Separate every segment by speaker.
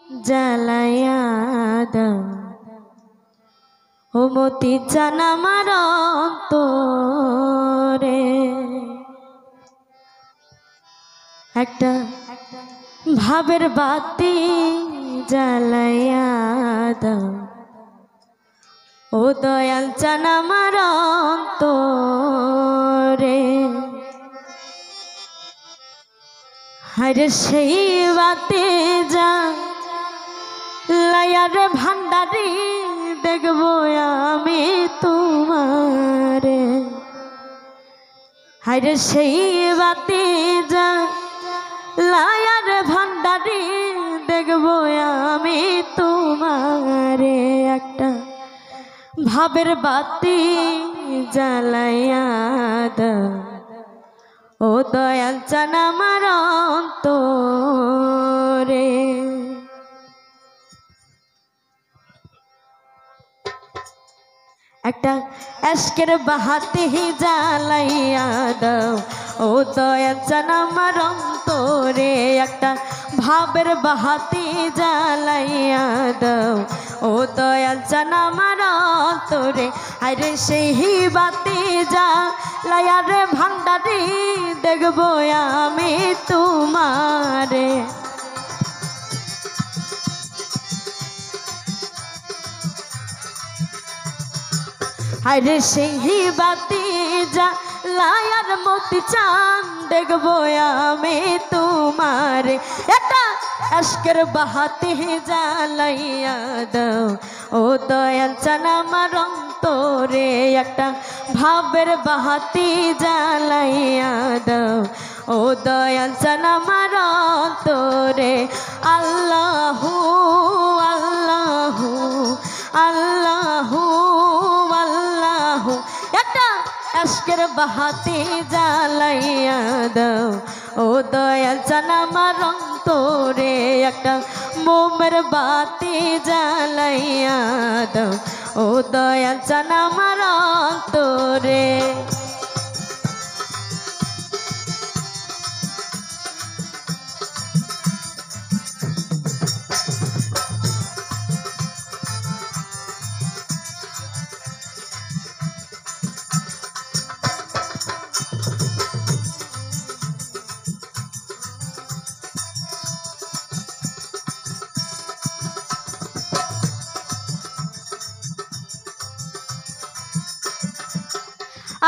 Speaker 1: জ্বালাইয়া দাও ও মতি চান আমার অন্তরে। একটা ভাবের বাতি জ্বালাইয়া দাও ও দয়াল চান আমার অন্তরে। হায়রে সেই বাতি জ্বালাইয়া রে ভান্ডারি দেখবো আমি তোমারে। হায়রে সেই বাতি জ্বালাইয়া রে ভান্ডারি দেখবো আমি তোমারে। একটা ভাবের বাতি জ্বালাইয়া দাও ও দয়াল চান আমার অন্তরে। একটা আশকের বাহাতি জ্বালাইয়া দাও ও দয়াল চান আমার অন্তরে। একটা ভাবের বাহাতি জ্বালাইয়া দাও ও দয়াল চান আমার অন্তরে। আরে সেই বাতি জ্বালাইয়া রে ভান্ডারি দেখবো আমি তোমারে। আরে সেই বাতি জ্বালাইয়া রে মতি চান দেখবো আমি তোমারে। একটা আশকের বাহাতি জ্বালাইয়া দাও ও দয়াল চান আমার অন্তরে। একটা ভাবের বাহাতি জ্বালাইয়া দাও ও দয়াল চান আমার অন্তরে। আল্লাহু আল্লাহু আল্লাহু আল্লাহু। একটা আশকের বাহাতি জ্বালাইয়া দাও ও দয়াল চান আমার অন্তরে। একটা মোমের বাতি জ্বালাইয়া দাও ও দয়াল চান আমার অন্তরে।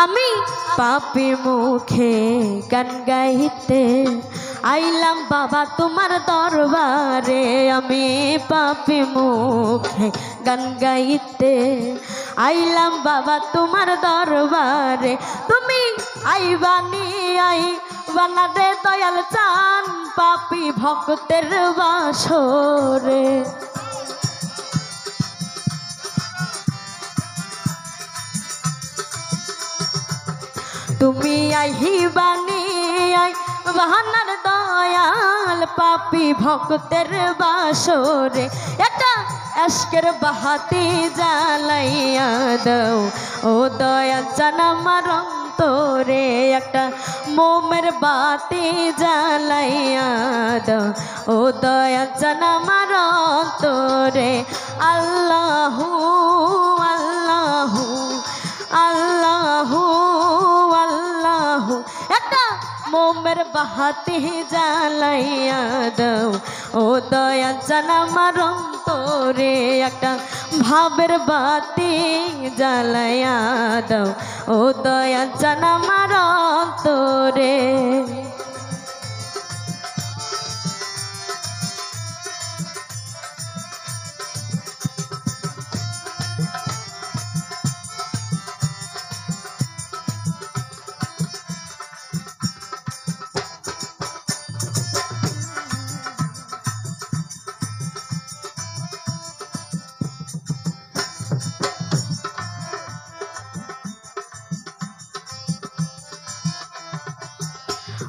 Speaker 1: আমি পাপী মুখে গান গাইতে আইলাম বাবা তোমার দরবারে। আমি পাপী মুখে গান গাইতে আইলাম বাবা তোমার দরবারে। তুমি আইবানি আইবানা রে দয়াল চান পাপী ভক্তের বাসরে। তুমি আইবানি আইবানার দয়াল পাপী ভক্তের বাসরে। একটা আশকের বাহাতি জ্বালাইয়া দাও ও দয়াল চান আমার অন্তরে। একটা মোমের বাতি জ্বালাইয়া দাও ও দয়াল চান আমার অন্তরে। আল্লাহু আল্লাহু আল্লাহু আল্লাহু। একটা মোমের বাহাতি জ্বালাইয়া দাও ও দয়াল চান আমার অন্তরে। একটা ভাবের বাতি জ্বালাইয়া দাও ও দয়াল চান আমার অন্তরে।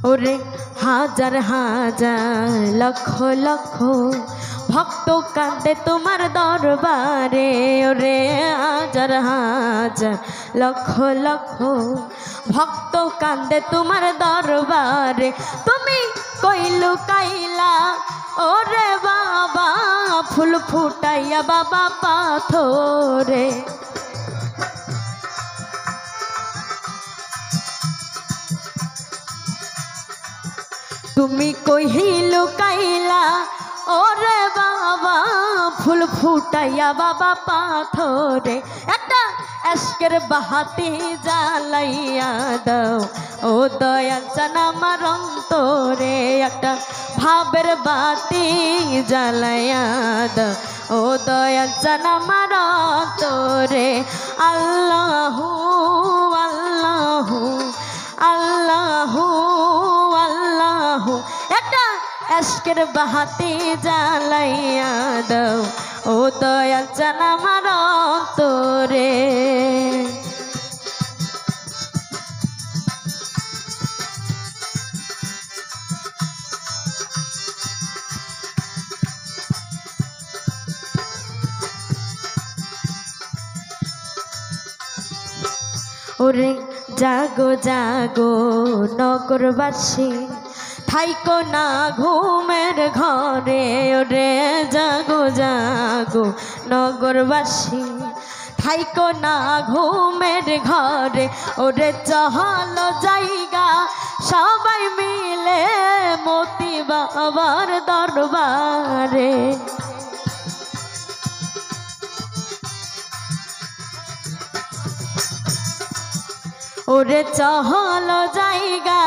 Speaker 1: ওরে হাজার হাজার লক্ষ লক্ষ ভক্ত কাঁদে তোমার দরবারে। ওরে হাজার হাজার লক্ষ লক্ষ ভক্ত কাঁদে তোমার দরবারে। তুমি কইলু কাইলা ওরে বাবা ফুল ফুটাইয়া বাবা পাথরে। তুমি কহিল কাইলা ওরে বাবা ফুল ফুটাইয়া বাবা পাথরে। একটা আজকের বাহাতি জ্বালাইয়া দাও ও দয়াল চান আমার অন্তরে। একটা ভাবের বাতি জ্বালাইয়া দাও ও দয়াল চান আমার অন্তরে। আল্লাহু আল্লাহু আল্লাহু আল্লাহু একটা আজকের বাহাতি জ্বালাইয়া দাও ও দয়াল চান আমার অন্তরে। ওরে জাগো জাগো নগরবাসী থাইকো না ঘুমের ঘরে। ওরে জাগো জাগো নগরবাসী থাইকো না ঘুমের ঘরে। ওরে চহল জায়গা সবাই মিলে মতি বাবার দরবারে। ওরে চহল জায়গা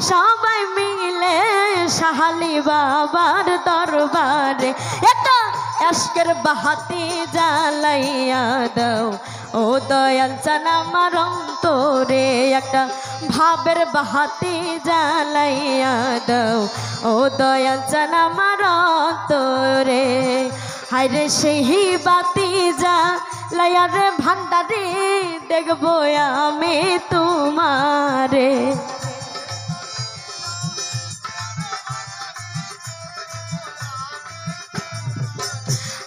Speaker 1: সবাই মিলে শাহালি বাবার দরবারে। এটা আজকের বাহাতি জ্বালাইয়া দাও ও দয়াল চান আমার অন্তরে। একটা ভাবের বাহাতি জ্বালাইয়া দাও ও দয়াল চান আমার অন্তরে। হায়রে সেই বাতি জ্বালাইয়া রে ভান্ডারি দেখবো আমি তোমারে।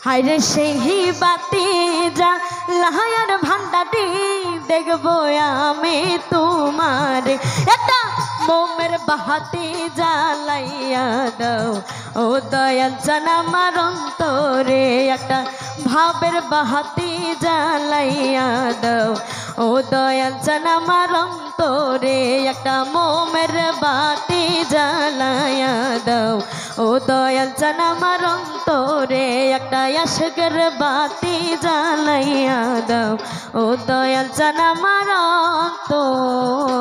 Speaker 1: হায়রে সেই বাতি জ্বালাইয়ার ভান্ডারি দেখবো আমি তোমারে। এটা মোমের বাহাতি জ্বালাইয়া দাও ও দয়াল চান আমার অন্তরে। একটা ভাবের বাহাতি জ্বালাইয়া দাও ও দয়াল চান আমার অন্তরে। একটা মোমের বাতি জ্বালাইয়া দাও ও দয়াল চান আমার অন্তরে। একটা আশকের বাতি জ্বালাইয়া দাও ও দয়াল চান আমার অন্তরে।